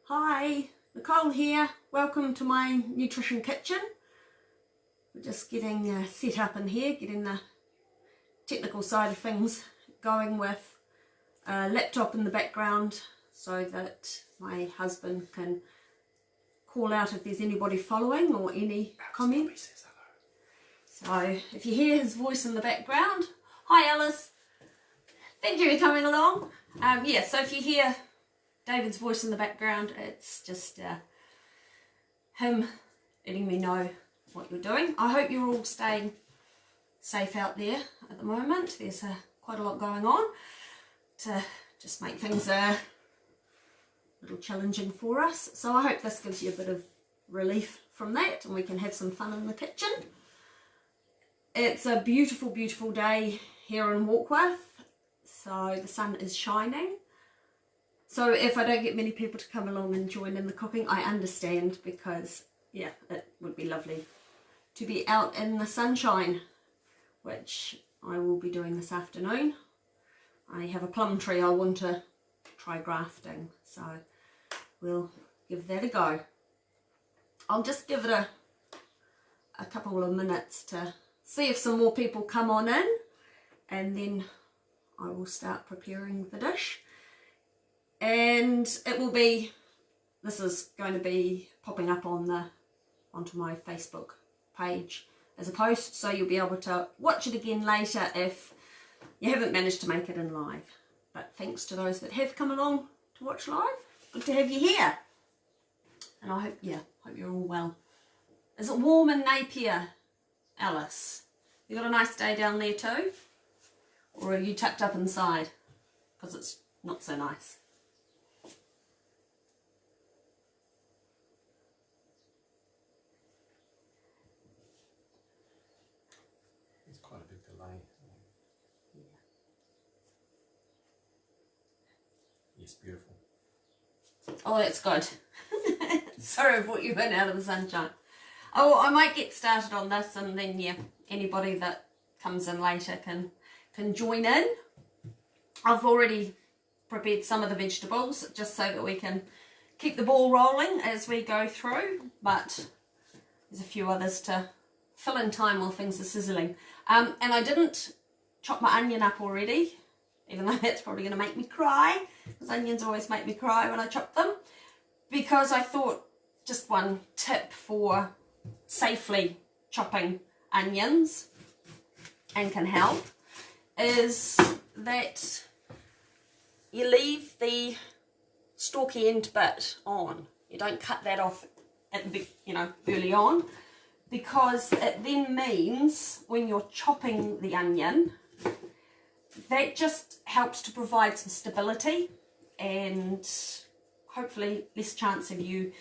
Hi, Nicole here. Welcome to my nutrition kitchen. We're just getting set up in here, getting the technical side of things going with a laptop in the background so that my husband can call out if there's anybody following or any comments. So if you hear his voice in the background, hi Alice, thank you for coming along. So if you hear David's voice in the background, it's just him letting me know what you're doing. I hope you're all staying safe out there at the moment. There's quite a lot going on to just make things a little challenging for us. So I hope this gives you a bit of relief from that and we can have some fun in the kitchen. It's a beautiful, beautiful day here in Warkworth. So the sun is shining. So if I don't get many people to come along and join in the cooking, I understand, because yeah, it would be lovely to be out in the sunshine, which I will be doing this afternoon. I have a plum tree I want to try grafting, so we'll give that a go. I'll just give it a couple of minutes to see if some more people come on in, and then I will start preparing the dish. And it will be, this is going to be popping up on onto my Facebook page as a post, so you'll be able to watch it again later if you haven't managed to make it in live. But thanks to those that have come along to watch live. Good to have you here. And I hope you're all well. Is it warm in Napier, Alice? You got a nice day down there too? Or are you tucked up inside? Because it's not so nice. It's quite a big delay. Yeah. Yes, beautiful. Oh, that's good. Sorry I brought you in out of the sunshine. Oh, I might get started on this, and then anybody that comes in later can join in. I've already prepared some of the vegetables just so that we can keep the ball rolling as we go through, but there's a few others to fill in time while things are sizzling. And I didn't chop my onion up already, even though that's probably going to make me cry, because onions always make me cry when I chop them, because I thought just one tip for safely chopping onions and can help is that you leave the stalky end bit on. You don't cut that off at the early on, because it then means when you're chopping the onion, that just helps to provide some stability and hopefully less chance of you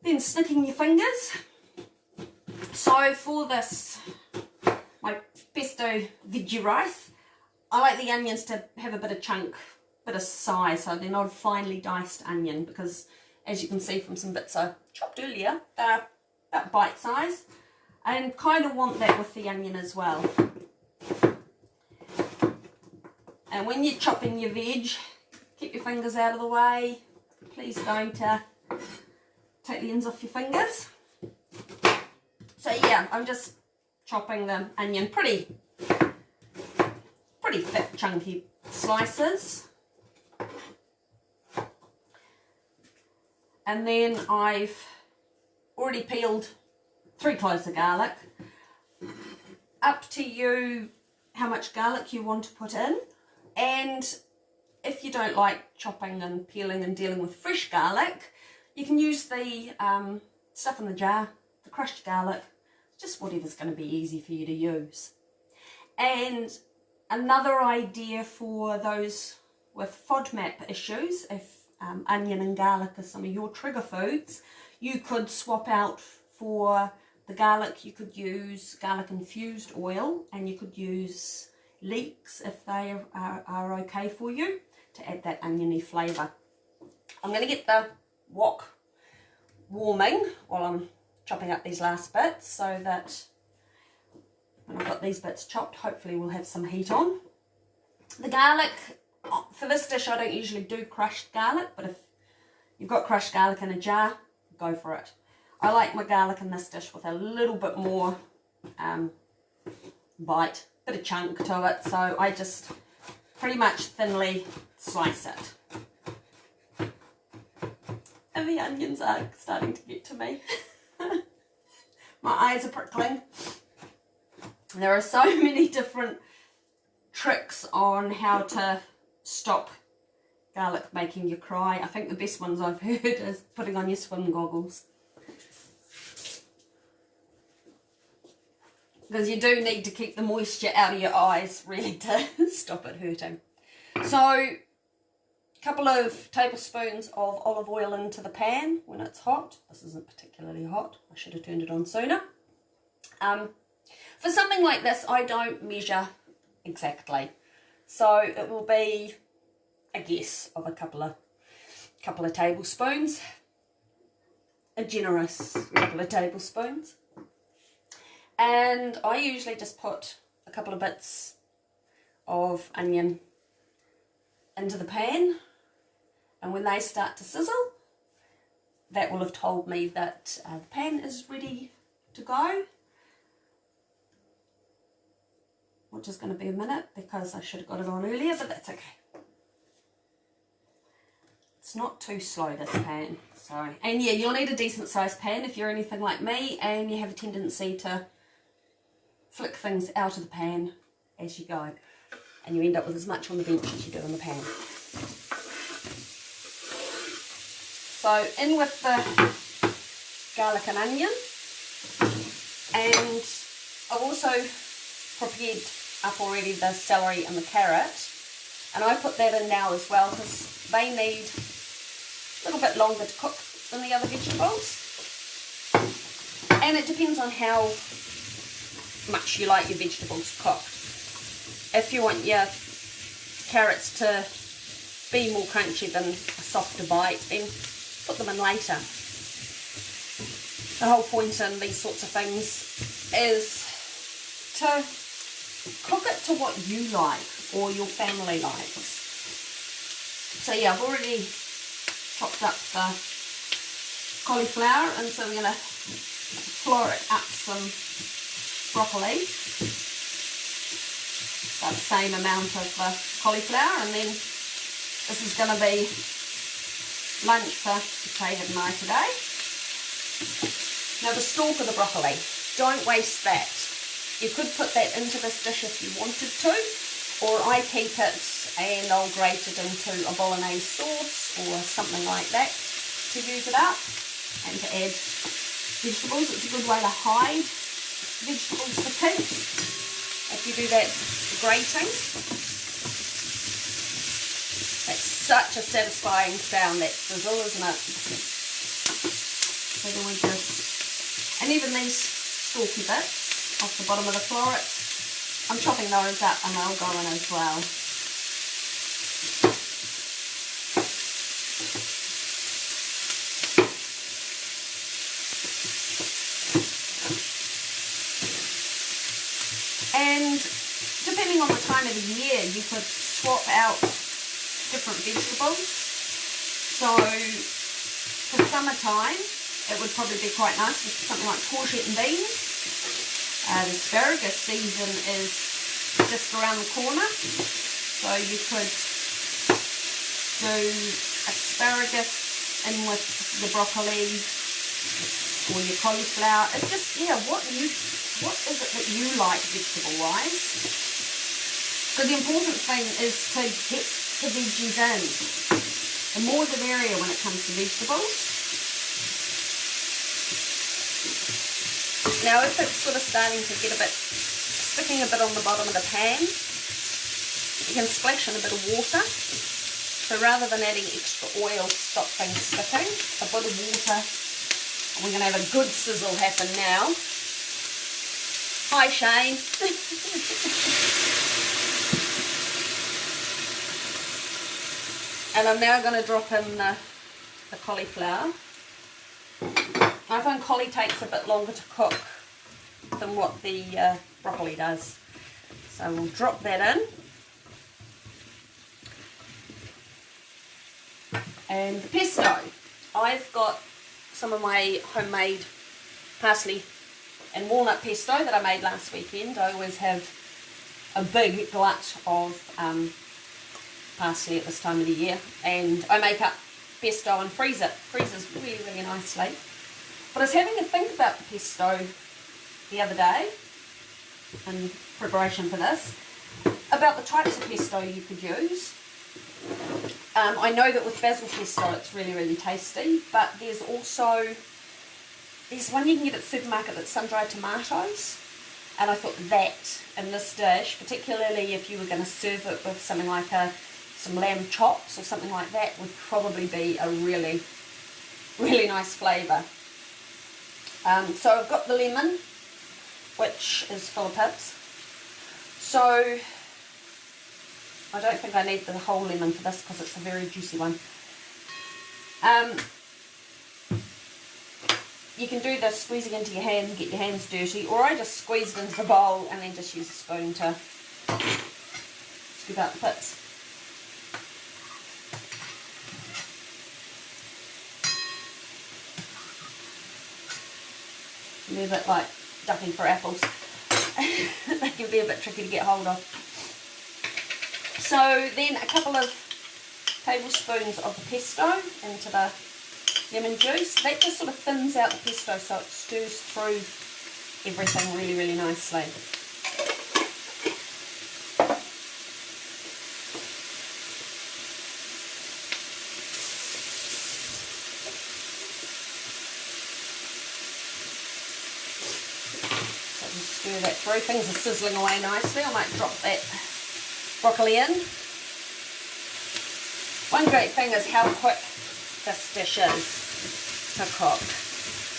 then snicking your fingers. So for this, my pesto veggie rice, I like the onions to have a bit of chunk, bit of size, so they're not a finely diced onion, because as you can see from some bits I chopped earlier, they're about bite size, and kind of want that with the onion as well. And when you're chopping your veg, keep your fingers out of the way. Please don't take the ends off your fingers. So yeah, I'm just chopping the onion pretty thick, chunky slices. And then I've already peeled 3 cloves of garlic. Up to you how much garlic you want to put in. And if you don't like chopping and peeling and dealing with fresh garlic, you can use the stuff in the jar, the crushed garlic, just whatever's going to be easy for you to use. And another idea for those with FODMAP issues, if onion and garlic are some of your trigger foods, you could swap out for the garlic. You could use garlic infused oil, and you could use leeks if they are okay for you, to add that oniony flavour. I'm going to get the wok warming while I'm chopping up these last bits, so that when I've got these bits chopped, hopefully we'll have some heat on. The garlic, for this dish I don't usually do crushed garlic, but if you've got crushed garlic in a jar, go for it. I like my garlic in this dish with a little bit more bite, bit of chunk to it, so I just pretty much thinly slice it. And the onions are starting to get to me. My eyes are prickling. There are so many different tricks on how to stop garlic making you cry. I think the best ones I've heard is putting on your swim goggles. Because you do need to keep the moisture out of your eyes really to stop it hurting. So, a couple of tablespoons of olive oil into the pan when it's hot. This isn't particularly hot. I should have turned it on sooner. For something like this, I don't measure exactly. So it will be a guess of a couple of tablespoons. A generous couple of tablespoons. And I usually just put a couple of bits of onion into the pan, and when they start to sizzle, that will have told me that the pan is ready to go, which is going to be a minute because I should have got it on earlier, but that's okay. It's not too slow, this pan, sorry. And yeah, you'll need a decent sized pan if you're anything like me and you have a tendency to flick things out of the pan as you go, and you end up with as much on the bench as you do in the pan. So in with the garlic and onion, and I've also prepared up already the celery and the carrot, and I put that in now as well because they need a little bit longer to cook than the other vegetables, and it depends on how much you like your vegetables cooked. If you want your carrots to be more crunchy than a softer bite, then put them in later. The whole point in these sorts of things is to cook it to what you like or your family likes. So yeah, I've already chopped up the cauliflower, and so we're going to floret up some broccoli, about the same amount of the cauliflower, and then this is going to be lunch for David and I today. Now the stalk of the broccoli, don't waste that. You could put that into this dish if you wanted to, or I keep it and I'll grate it into a bolognese sauce or something like that to use it up and to add vegetables. It's a good way to hide vegetables for kids if you do that grating. That's such a satisfying sound, that sizzle, isn't it? So then we just, and even these stalky bits off the bottom of the florets, I'm chopping those up and they'll go in as well. And depending on the time of the year, you could swap out different vegetables. So for summertime, it would probably be quite nice with something like courgette and beans. The asparagus season is just around the corner, so you could do asparagus in with the broccoli or your cauliflower. It's just, yeah, what is it that you like vegetable wise? Because the important thing is to get the veggies in. The more the merrier when it comes to vegetables. Now if it's sort of starting to get a bit, sticking a bit on the bottom of the pan, you can splash in a bit of water. So rather than adding extra oil to stop things sticking, a bit of water, and we're going to have a good sizzle happen now. Hi Shane. And I'm now going to drop in the cauliflower. I find cauli takes a bit longer to cook than what the broccoli does. So we'll drop that in. And the pesto. I've got some of my homemade parsley and walnut pesto that I made last weekend. I always have a big glut of parsley at this time of the year, and I make up pesto and freeze it. Freezes really, really nicely. But I was having to think about the pesto the other day in preparation for this, about the types of pesto you could use. I know that with basil pesto it's really, really tasty, but there's one you can get at the supermarket that's sun-dried tomatoes, and I thought that in this dish, particularly if you were going to serve it with something like some lamb chops or something like that, would probably be a really, really nice flavour. So I've got the lemon, which is full of pips. So I don't think I need the whole lemon for this because it's a very juicy one. You can do this squeezing into your hand and get your hands dirty, or I just squeeze it into the bowl and then just use a spoon to scoop out the pips. They're a bit like ducking for apples. They can be a bit tricky to get hold of. So then a couple of tablespoons of the pesto into the lemon juice. That just sort of thins out the pesto so it stirs through everything really, really nicely. So just stir that through. Things are sizzling away nicely. I might drop that broccoli in. One great thing is how quick this dish is to cook.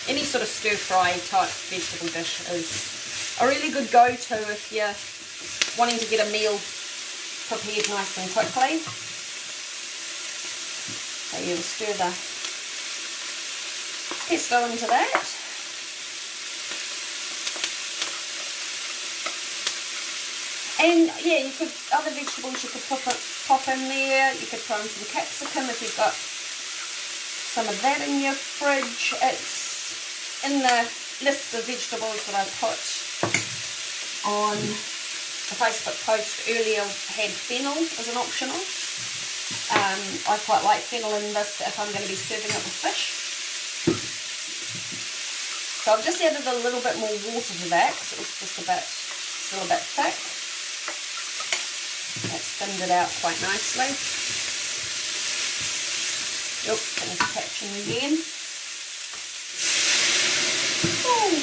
Any sort of stir-fry type vegetable dish is a really good go-to if you're wanting to get a meal prepared nice and quickly. So you'll stir the pesto into that. And yeah, you could, other vegetables you could pop in there. You could throw in some capsicum if you've got some of that in your fridge. It's in the list of vegetables that I put on the Facebook post earlier, had fennel as an optional. I quite like fennel in this if I'm going to be serving it with fish. So I've just added a little bit more water to that because it was just still a bit thick. That's thinned it out quite nicely. Yep, and it's catching again. Ooh.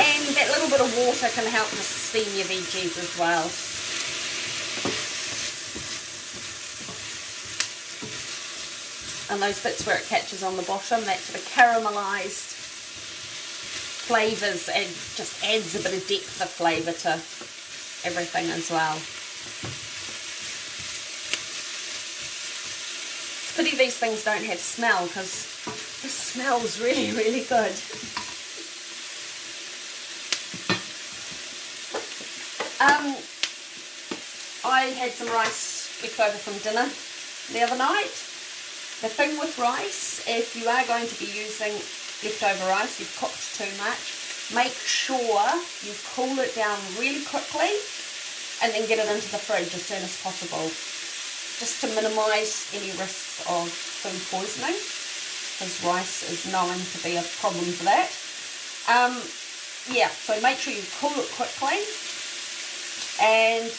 And that little bit of water can help to steam your veggies as well. And those bits where it catches on the bottom, that sort of caramelised flavours and just adds a bit of depth of flavour to everything as well. It's a pity these things don't have smell because the smell's really, really good. I had some rice left over from dinner the other night. The thing with rice, if you are going to be using leftover rice, you've cooked too much, make sure you cool it down really quickly and then get it into the fridge as soon as possible, just to minimise any risks of food poisoning, because rice is known to be a problem for that. Yeah, so make sure you cool it quickly and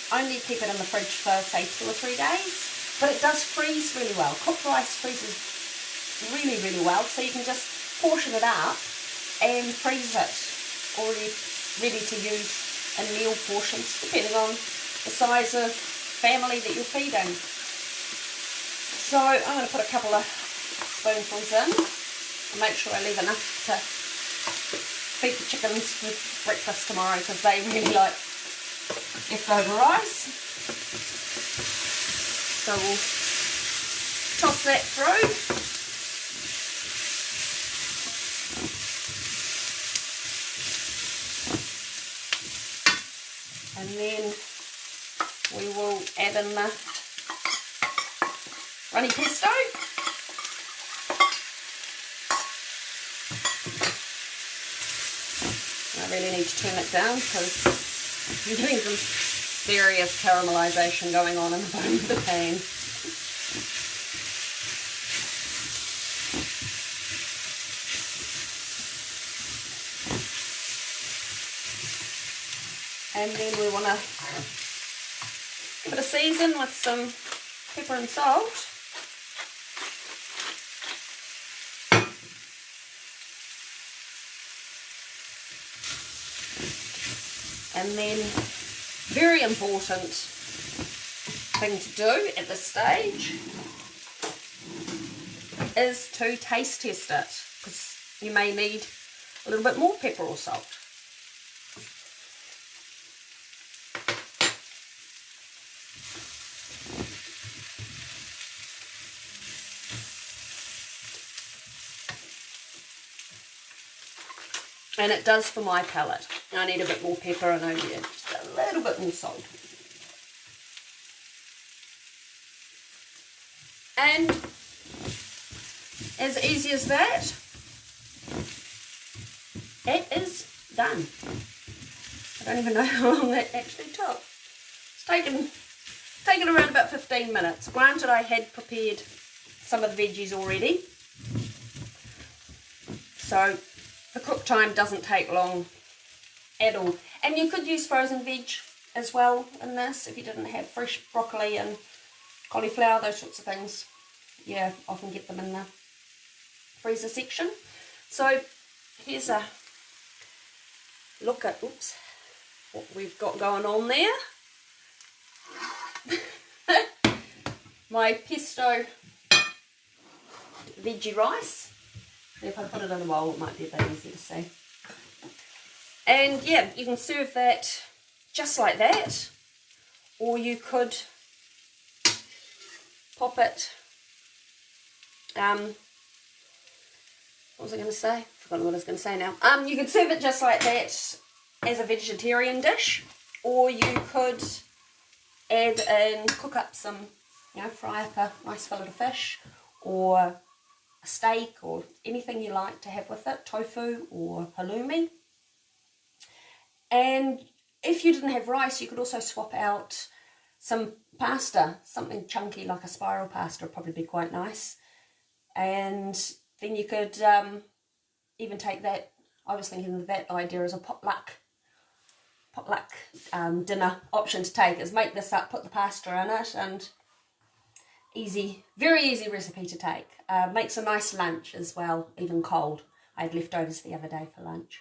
only keep it in the fridge for say 2 or 3 days. But it does freeze really well. Cooked rice freezes really, really well, so you can just portion it up and freeze it already ready to use in meal portions, depending on the size of family that you're feeding. So I'm going to put a couple of spoonfuls in and make sure I leave enough to feed the chickens for breakfast tomorrow, because they really like leftover rice. So we'll toss that through. And then we will add in the runny pesto. I really need to turn it down because I'm getting some serious caramelisation going on in the bottom of the pan. And then we want to give it a season with some pepper and salt. And then, very important thing to do at this stage is to taste test it, because you may need a little bit more pepper or salt. And it does for my palate. I need a bit more pepper and only just a little bit more salt. And as easy as that, it is done. I don't even know how long that actually took. It's taken around about 15 minutes. Granted, I had prepared some of the veggies already, so the cook time doesn't take long at all. And you could use frozen veg as well in this if you didn't have fresh broccoli and cauliflower, those sorts of things. Yeah, often get them in the freezer section. So here's a look at, oops, what we've got going on there. My pesto veggie rice. If I put it in a bowl, it might be a bit easier to see. And yeah, you can serve that just like that, or you could pop it, what was I going to say? I've forgotten what I was going to say now. You could serve it just like that as a vegetarian dish, or you could add in, cook up some, you know, fry up a nice fillet of fish, or a steak, or anything you like to have with it, tofu or haloumi. And if you didn't have rice, you could also swap out some pasta, something chunky like a spiral pasta would probably be quite nice. And then you could even take that, I was thinking of that idea as a potluck dinner option to take, is make this up, put the pasta in it, and easy, very easy recipe to take. Makes a nice lunch as well, even cold. I had leftovers the other day for lunch.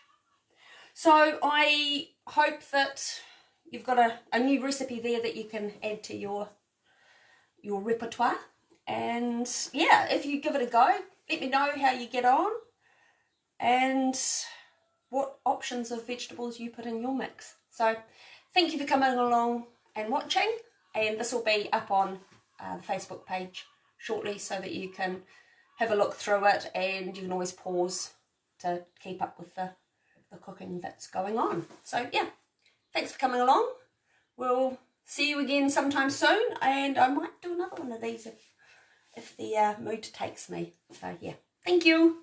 So I hope that you've got a new recipe there that you can add to your repertoire. And yeah, if you give it a go, let me know how you get on and what options of vegetables you put in your mix. So thank you for coming along and watching, and this will be up on the Facebook page shortly so that you can have a look through it, and you can always pause to keep up with the cooking that's going on. So yeah, thanks for coming along. We'll see you again sometime soon, and I might do another one of these if the mood takes me. So yeah, thank you.